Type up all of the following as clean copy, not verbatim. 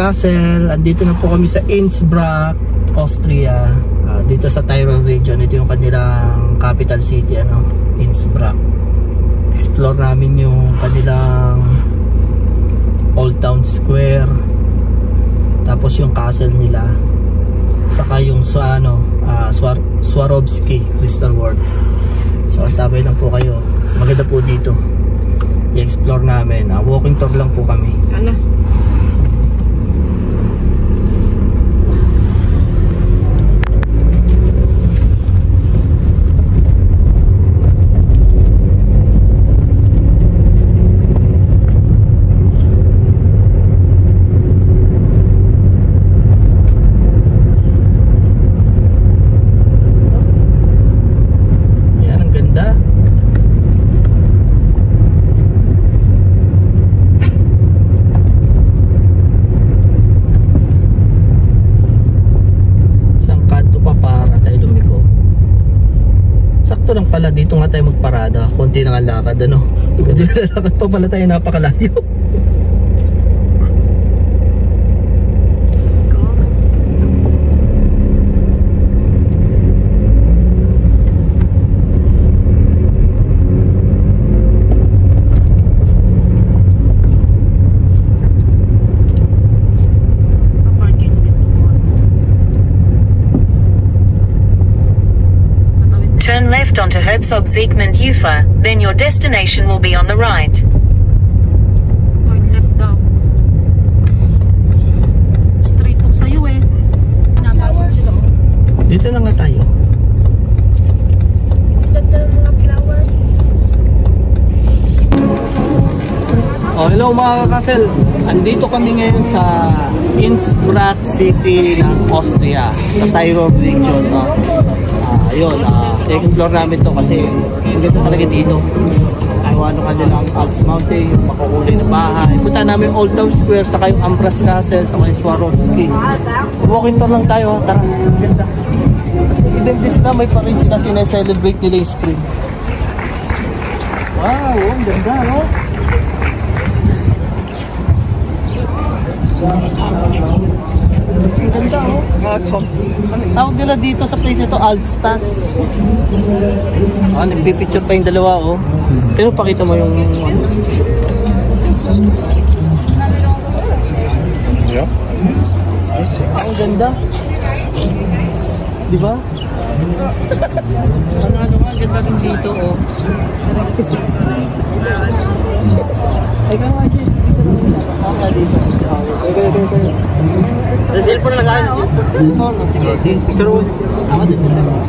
Castle. Andito na po kami sa Innsbruck, Austria. Dito sa Tyrol region. Ito yung kanilang capital city, ano, Innsbruck. Explore namin yung kanilang Old Town Square. Tapos yung castle nila. Saka yung sa ano, Swarovski Crystal World. So antabay lang po kayo. Maganda po dito. I-explore namin. Walking tour lang po kami. Ano? Dito nga tayo magparada, konti na nga lakad, ano? Konti na lakad pa pala tayo, napakalayo. Turn left onto Herzog Siegmund Ufer, then your destination will be on the right. Turn left daw. Straight to sa'yo eh. Napasok sila. Dito na nga tayo. Mga flowers. Oh, hello mga kakasel. Andito kami ngayon sa Innsbruck City ng Austria, sa Tyrol region, no? Ayun, explore namin to kasi ang ganda talaga dito. Ano kanilang Alps Mountain, yung makukulay na bahay. Punta namin Old Town Square, saka yung Ambras Castle, saka yung Swarovski. Walking tour lang tayo, tara. Ganda. Even this na may pa rin sila sineselebrate nila yung spring. Wow, ang ganda, no? Ang ganda, oh. Tawag nila dito sa place nito, Altstadt. Nagpipicture pa yung dalawa, oh. Pero pakita mo yung yeah. Ang ganda. Di ba? Ano nga, ganda rin dito, oh. Ay, ka nga, Jim. Dito. Okay. Sa cellphone na lang. Oo, sige. Picture mo. Ako din sa cellphone.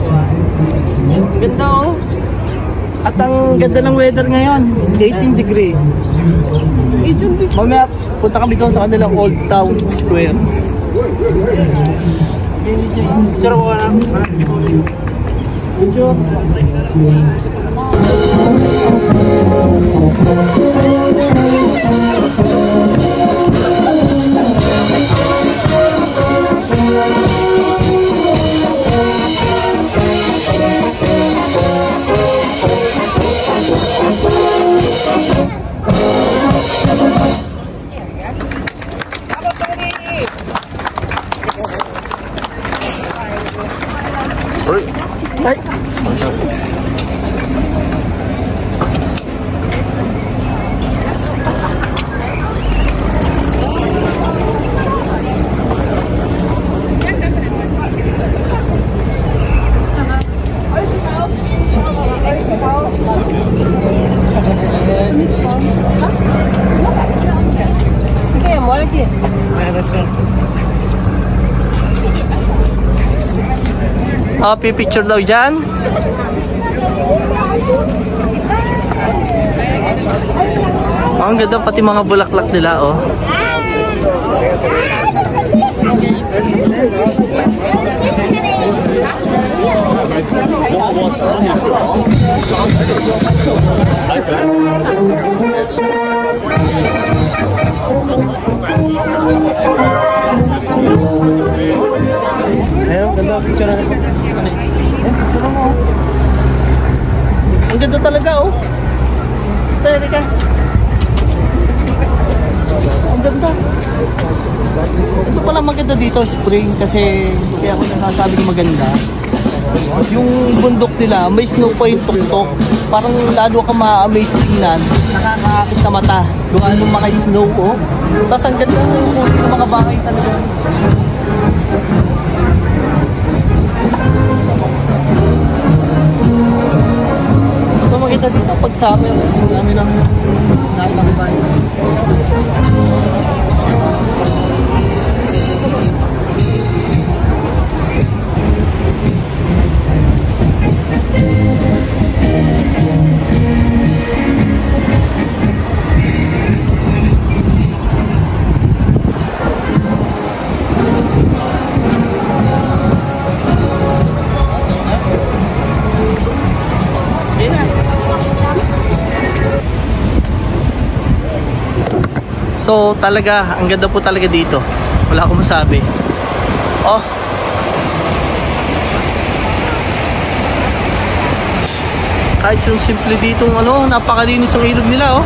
Ganda, oh. At ang ganda ng weather ngayon. 18 degrees. Mamaya, punta kami doon sa kanilang Old Town Square. Picture mo na. Picture. Hey. Pipicture daw dyan. Ang ganda pati mga bulaklak nila, oh. Ayun, ganda picture na. Picture mo. Ang ganda talaga, oh. Pwede ka. ang ganda. Ito pala maganda dito, spring, kasi kaya ako nasasabi ng maganda. Yung bundok nila, may snow pa yung tuktok. Parang lalo ka ma-amaze tingnan. Nakakaakit sa mata. Gawa ng mga snow, oh. Tapos ang ganda ng mga bahay talaga. So makita dito pag summer, dami ng natambay. So talaga, ang ganda po talaga dito. Wala akong masabi. Oh. Kahit yung simple dito, ano, napakalinis ang ilog nila, oh.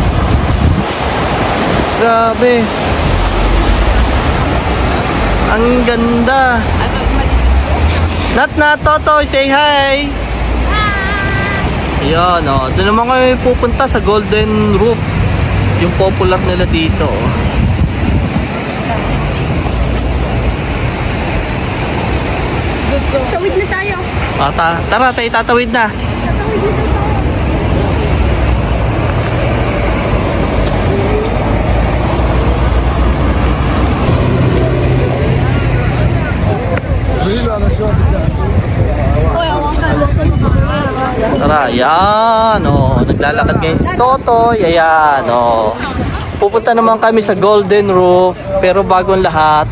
Grabe. Ang ganda. Nat, Totoy, say hi. Ayan, oh. Doon naman kami pupunta sa Golden Roof. Yung popular nila dito, oh. Tawid na tayo. Tara, tayo tatawid na. Tatawid na tayo. Tara, ayan, oh. Naglalakad ngayon si Totoy. Ayan, oh. Pupunta naman kami sa Golden Roof. Pero bagong lahat,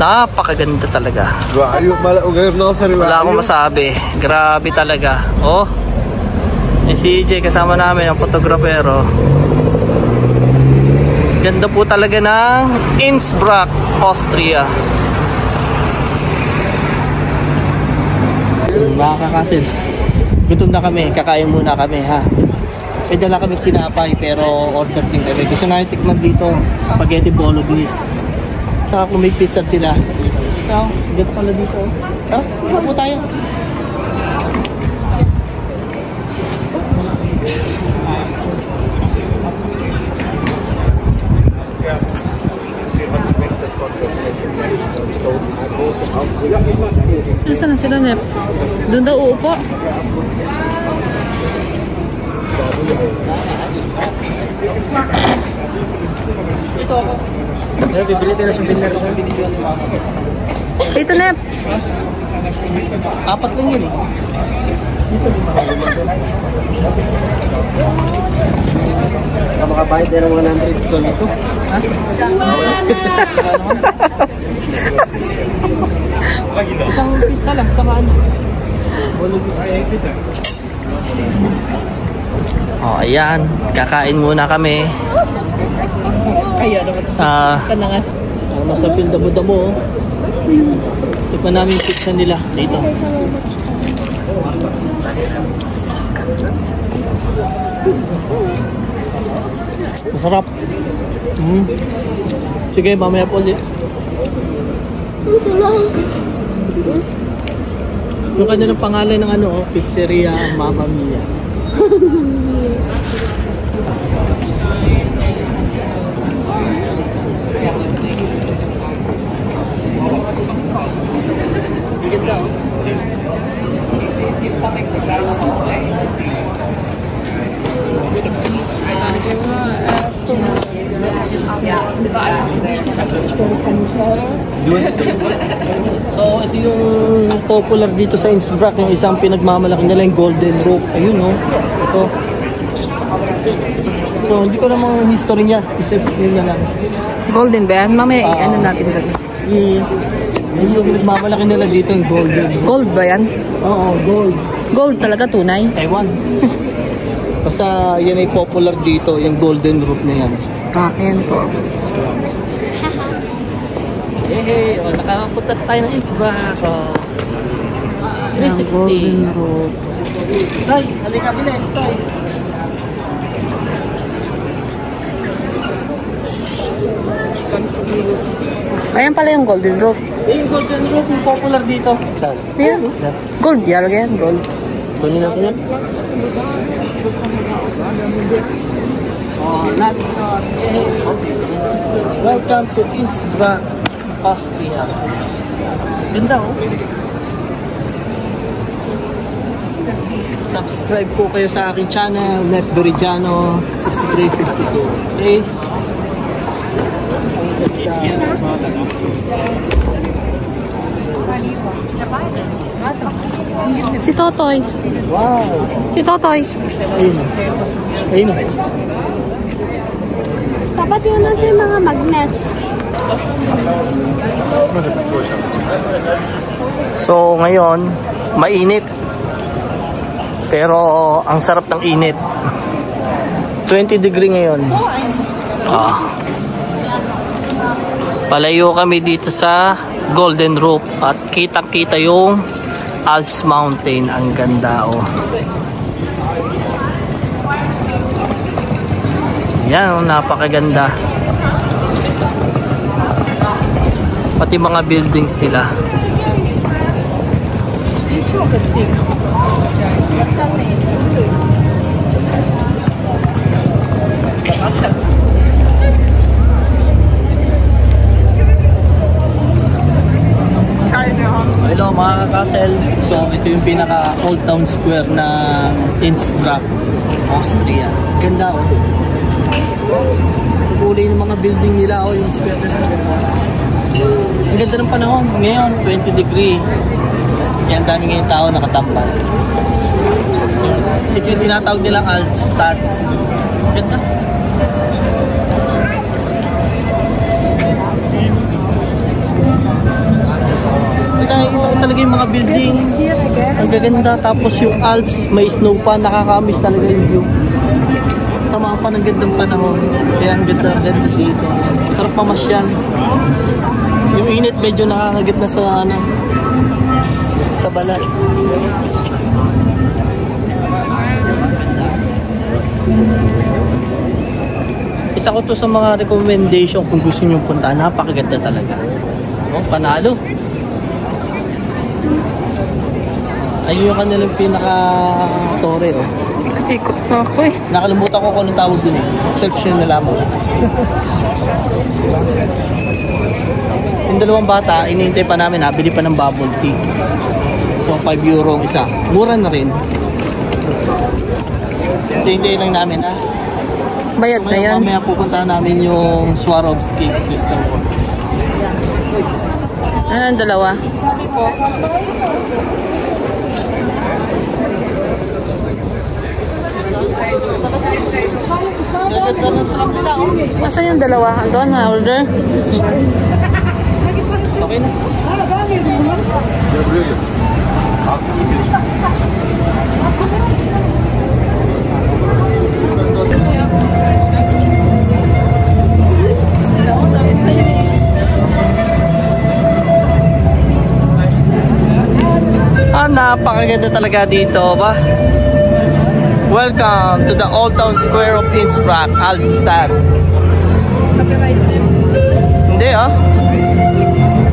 napakaganda talaga. Wala akong masabi. Grabe talaga. Oh. Si EJ kasama namin, ang photographer. Ganda po talaga ng Innsbruck, Austria. Mga kakasin, gutom na kami. Kakain muna kami, ha. May dala kami tinapay pero order din kami. Gusto namin tikman dito spaghetti bolognese. Saka kung may pizza sila. So, ganda pala dito. Tara, kuha po tayo. Nasaan na sila, Nep? Doon daw uupo. Dito ako. Bibili tayo na souvenir. Dito, Nep. 4 lang yun, eh. Makabayad tayo ng 100 doon ito. Ha? Isang pizza lang, saka ano? Oh, ayan. Kakain muna kami. Kaya naman ito sa na nga. Nasa damo-damo, oh. Tikman namin yung pizza nila dito. Masarap. Sige, mamaya po ulit. Yung kanilang pangalan ng ano, oh, pizzeria Mamma Mia. Ganda, oh. So, ito yung popular dito sa Innsbruck, yung isang pinagmamalaki nila yung Golden Roof. Ayun, no? Ito. So, hindi ko namang history niya. Isip nyo na lang. Golden ba yan? Mamaya, ano natin doon? Yung pinagmamalaki nila dito yung Golden Roof. Gold ba yan? Oo, gold. Gold talaga, tunay? Taiwan. Basta yan ay popular dito, yung Golden Roof na yan. Ayan po. Hey, oh, nakapunta tayo ng Innsbruck. Oh. 360. Golden Roof. Tay, halika bilis, tay. Ayan pala yung golden rope. Yung golden rope, yung popular dito. Saan? Ayan. Gold, yalagay yan, gold. Kunin natin yan. Welcome to Innsbruck, Austria. Ganda oh. Subscribe po kayo sa aking channel, Nep Dorigiano 6352. Okay? Si Totoy. Wow! Si Totoy. Ayun. Ayun. Dapat yun natin yung mga magnets. So ngayon, mainit. Pero ang sarap ng init. 20 degree ngayon. Palayo kami dito sa Golden Rope at kitang-kita yung Alps Mountain. Ang ganda oh. Yan oh, napakaganda. Pati mga buildings nila. Hello mga ka-castle. So ito yung pinaka Old Town Square ng Innsbruck, Austria. Ganda oh. Kulay ng mga building nila oh, yung square nila. Ang ganda ng panahon. Ngayon 20 degree. Yan dami ngayong tao nakatambal. Ito yung tinatawag nilang Altstadt. Ganda. Nakikita ko talaga yung mga building. Ang gaganda. Tapos yung Alps, may snow pa. Nakakamiss talaga yung view. Sama pa ng gandang panahon. Kaya ang ganda dito. Sarap pamasyal. Yung init medyo nakakagat na sa ano, sa balat. Isa ko to sa mga recommendation kung gusto niyo punta. Napakaganda talaga. Oh, panalo. Ayun yung kanilang pinaka-tore oh. Ikot na ako eh. Nakalimutan ko kung anong tawag dun eh. Section na lamang. Yung dalawang bata, iniintay pa namin, nabili pa ng bubble tea. So, 5 euro ang isa. Mura na rin. Hintay lang namin ha. Bayad na yan. Mamaya pupunta namin yung Swarovski Crystal Court. Ano ang dalawa? Nasaan yung dalawa? Andun, ma-order? Okay na. Napakaganda talaga dito ba? Welcome to the Old Town Square of Innsbruck, Altstadt. Hindi ah.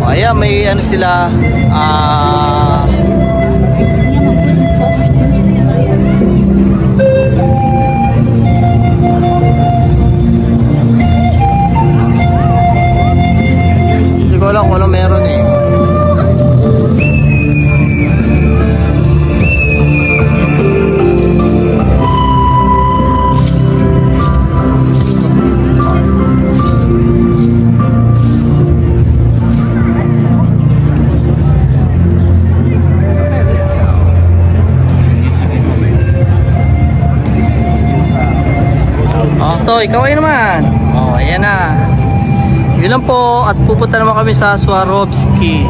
Oh, ayan, may ano sila hindi ko alam kung ano meron eh. Toy, kaway naman. Oh, ayan na. Yun lang po at pupunta naman kami sa Swarovski.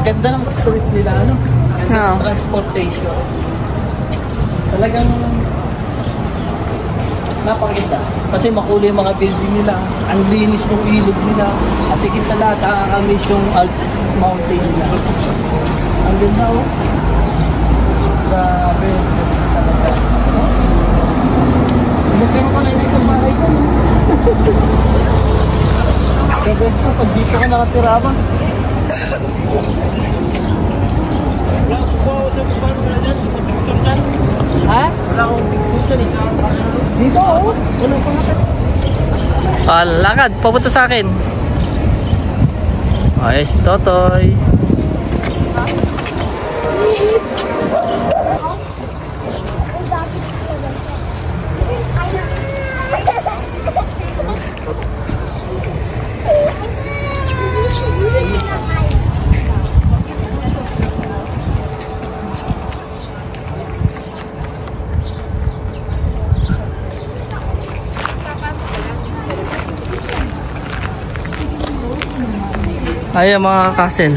Ganda ng sulit nila, ano? Ganda ng Oo. transportation. Talagang napakaganda. Kasi makulay yung mga building nila. Ang linis ng ilog nila. At higit sa lahat, nakakamiss yung Alps Mountain nila. Ang ganda, oh. Grabe. Talaga. Nagkaroon ko na yung isang bahay ko. Grabe ko, pag dito ka nakatira ba? Wala ko po sa paano na dyan, sa picture dyan. Ha? Wala akong picture dyan. Dito, oh. Wala ko na. Lakad, papunta sa akin. Ay, si Totoy. Ayan mga kasel,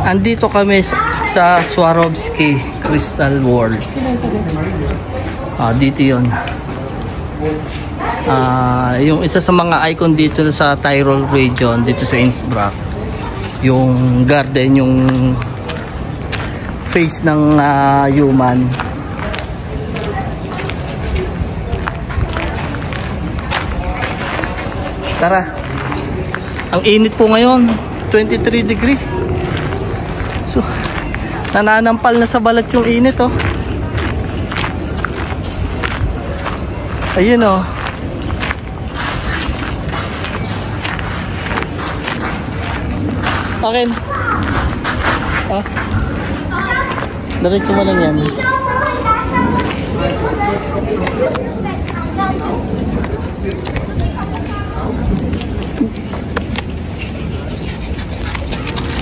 andito kami sa Swarovski Crystal World. Dito yun. Yung isa sa mga icon dito sa Tyrol region, dito sa Innsbruck, yung garden, yung face ng human. Tara, ang init po ngayon, 23 degree. So, nananampal na sa balat yung init, oh. Ayun, oh. Akin. Diretso mo lang yan.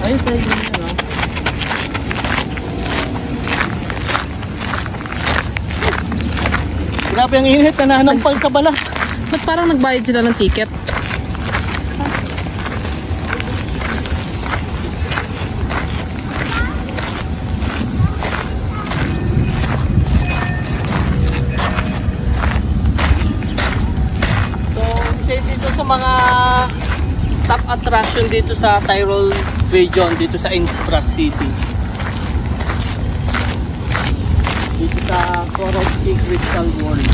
Ayun tayo din yan, oh. Grabe ang init, nananampal sa balat. Ba't parang nagbayad sila ng ticket? So, dito sa mga top attraction dito sa Tyrol region, dito sa Innsbruck City. Dito sa Swarovski Crystal World.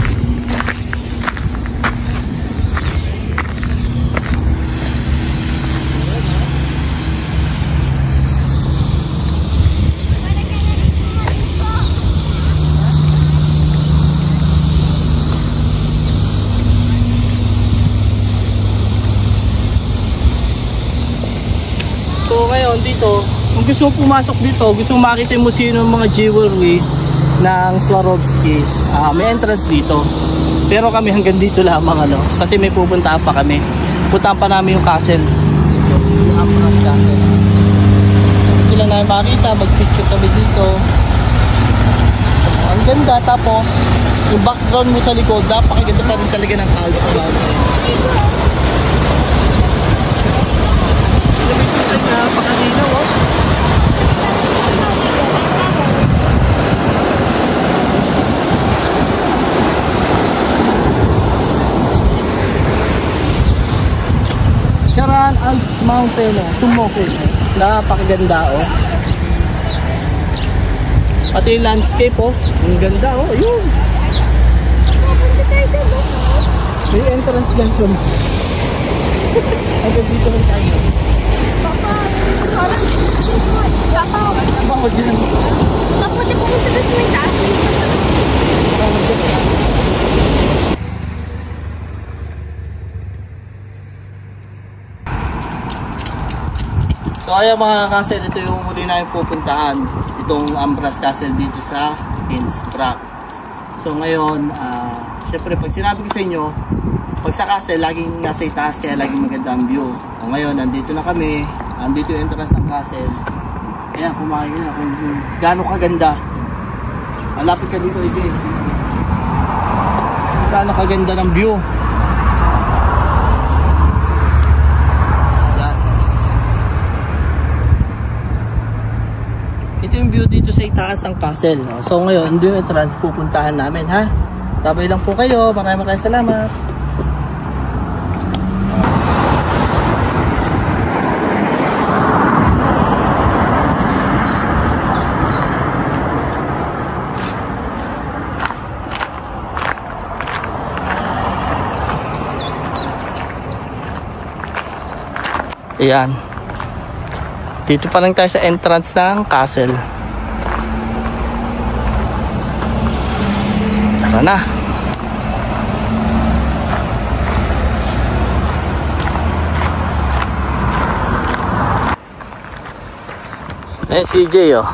So ngayon dito, kung gusto mo pumasok dito, gusto mo makita yung museo ng mga jewelry ng Swarovski, may entrance dito. Pero kami hanggang dito lamang, ano, kasi may pupuntahan pa kami. Puntahan pa namin yung castle. Yung Amras Castle. Gusto lang namin makita, mag-picture kami dito. Ang ganda, tapos yung background mo sa likod, napakaganda pa rin talaga ng Alps Mountain. Napakaginaw, oh. Charan Alps Mountain, oh. Tumokol. Napakaganda, oh. Pati yung landscape, oh. Ang ganda, oh. Ayun. May entrance lang dun. Hanggang dito lang tayo. Bakit din ang... Tapos di pumunta doon sa may taas. So ayan mga castle, ito yung huli na yung pupuntahan. Itong Amras Castle dito sa Innsbruck. So ngayon, syempre pag sinabi ko sa inyo, pag sa castle, laging nasa itaas kaya laging maganda ang view. So ngayon, nandito na kami. Andito yung entrance ng castle. Ayan, kumain na kung gaano kaganda. Malapit ka dito, AJ. Gaano kaganda ng view. yung view dito sa itaas ng castle, no? So ngayon, doon yung entrance pupuntahan namin, ha? Tabay lang po kayo. Maraming salamat. Ayan. Dito pa lang tayo sa entrance ng castle. Tara na. Eh, CJ, oh.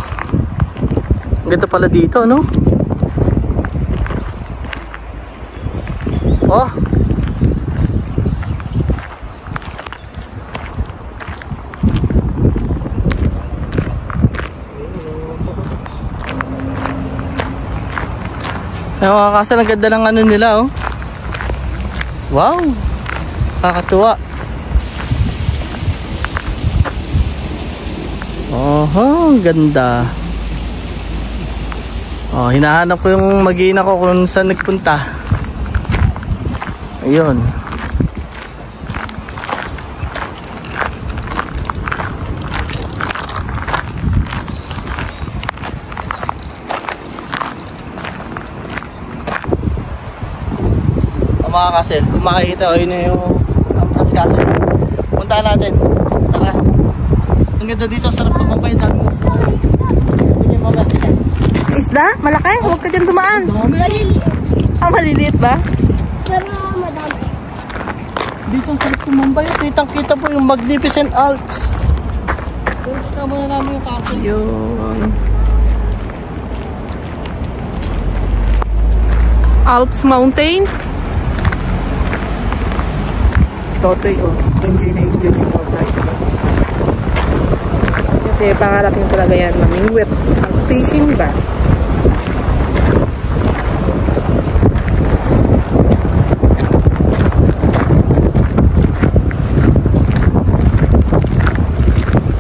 Ang ganda pala dito, no? Oh. Ay, mga kasal, ang ganda ng ano nila, oh. Wow. Kakatuwa. Oh, ganda. Oh, hinahanap ko yung mag-iina ko kung saan nagpunta. Ayun. Mga kasel, kung makikita ko, yun na yung Ambrose Castle. Puntaan natin. Tara. Ang ganda dito, sarap tumabay. Isda? Malaki? Huwag ka dyan dumaan. Maliliit. Ah, maliliit ba? Pero madami. Dito ang sarap tumambay. Kitang-kita po yung Magnificent Alps. Punta muna namin yung castle. Yun. Alps Mountain. Totoy, oh. Enjoy na enjoy si Totoy. Kasi pangarap niyo talaga yan, mamingwit. Ang fishing ba?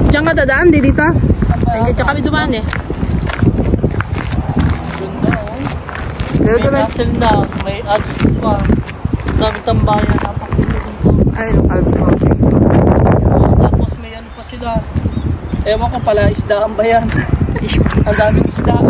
Diyan ka dadaan, di dito? Hindi, diyan kami dumaan eh. Ganda, oh. May castle na, may Alps pa. Dami tambayan, Ay, Alps Mountain. Tapos may ano pa sila. Ewan ko pala, isdaan ba yan? Ang daming isdaan.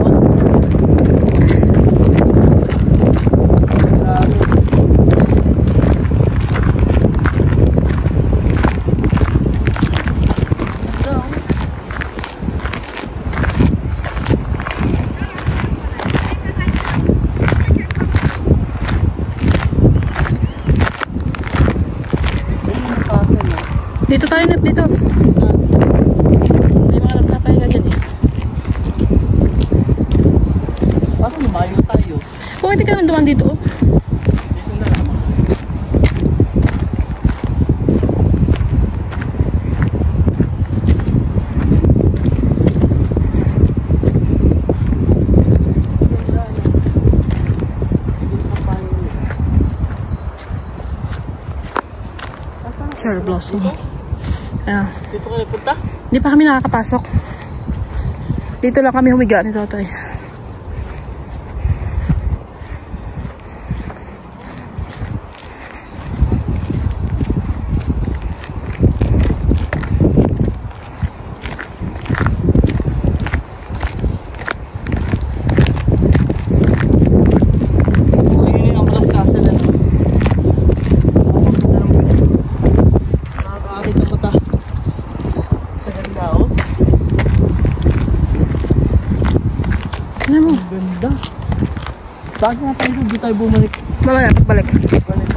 Dito tayo, Nep, dito. May mga nagpapahinga dyan eh. Parang lumayo tayo. Kung hindi ka naman dumaan dito, oh. Dito na naman. Cherry blossom. Ayan. Dito ka nagpunta? Hindi pa kami nakakapasok. Dito lang kami humiga ni Totoy. Ganda. Saan nga tayo? Hindi tayo bumalik. Mamaya, pagbalik. Balik.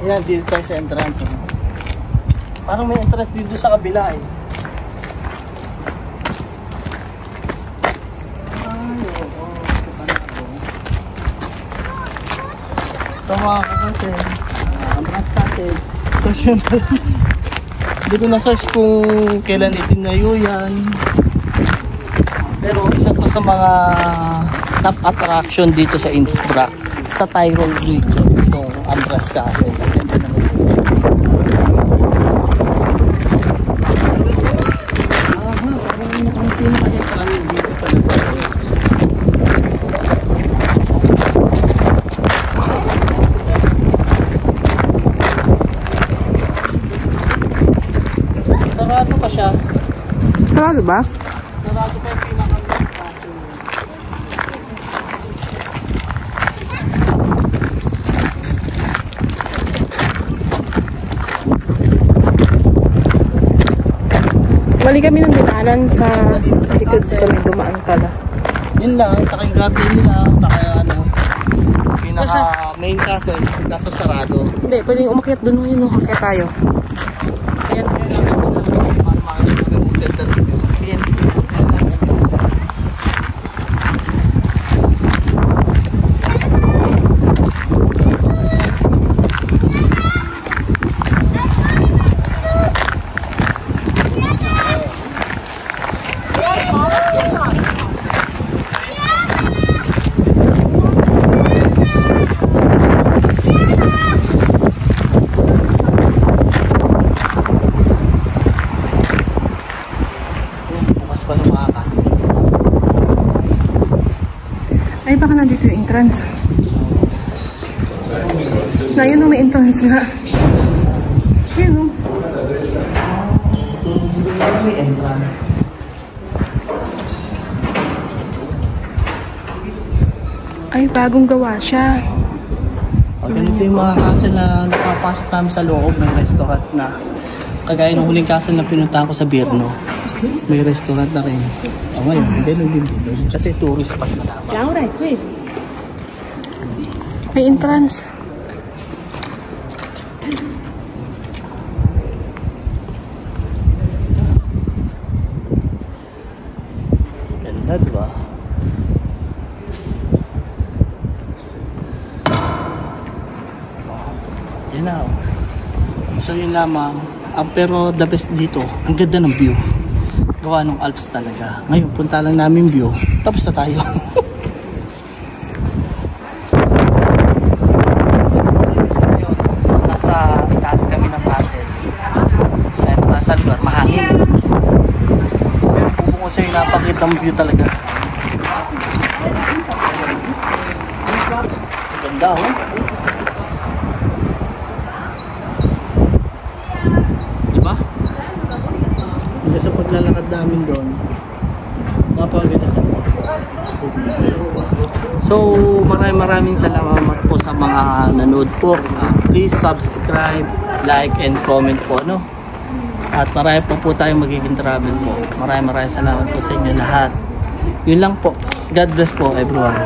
Ayan, dito tayo sa entrance. Parang may entrance dito sa kabila eh. Ay, oo. So mga kakasel, entrance natin. So syempre, hindi ko na-search kung kailan itinayo yan. Pero isa to sa mga top attraction dito sa Innsbruck, sa Tyrol region, itong Ambrose Castle. Ganda naman. Sarado ba? Sarado pa yung pinaka-main castle. Mali kami ng dinaanan sa likod kami dumaan pala. Yun lang, sa kay garden nila, sa kay ano, pinaka-main castle, kaso sarado. Hindi, pwedeng umakyat doon yun. Umakyat tayo. Ayan. Para makakita namin yung ganda rin yun. Ayan. Ay, baka nandito yung entrance. Na, yun o, may entrance nga. Yun o. May entrance. Ay, bagong gawa siya. Ganito yung mga castle na nakapasok namin sa loob. May restaurant na. Kagaya ng huling castle na pinuntahan ko sa Birno. May restaurant na rin. O ngayon, hindi din dito. Kasi tourist spot na naman. May entrance. Ganda, diba? Yan na. So yun lamang. Pero the best dito, ang ganda ng view. Gawa ng Alps talaga. Ngayon, punta lang namin view. Tapos na tayo. Nasa itaas kami ng castle. Kaya nasa lugar, mahangin. Pero pupungo sa'yo, napakitang view talaga. Ganda, oh. Sa paglalakad namin doon, napakaganda talaga. So maraming salamat po sa mga nanood po. Please subscribe, like and comment po, no? At marami po tayong magiging travel po. Maraming salamat po sa inyo lahat. Yun lang po. God bless po everyone.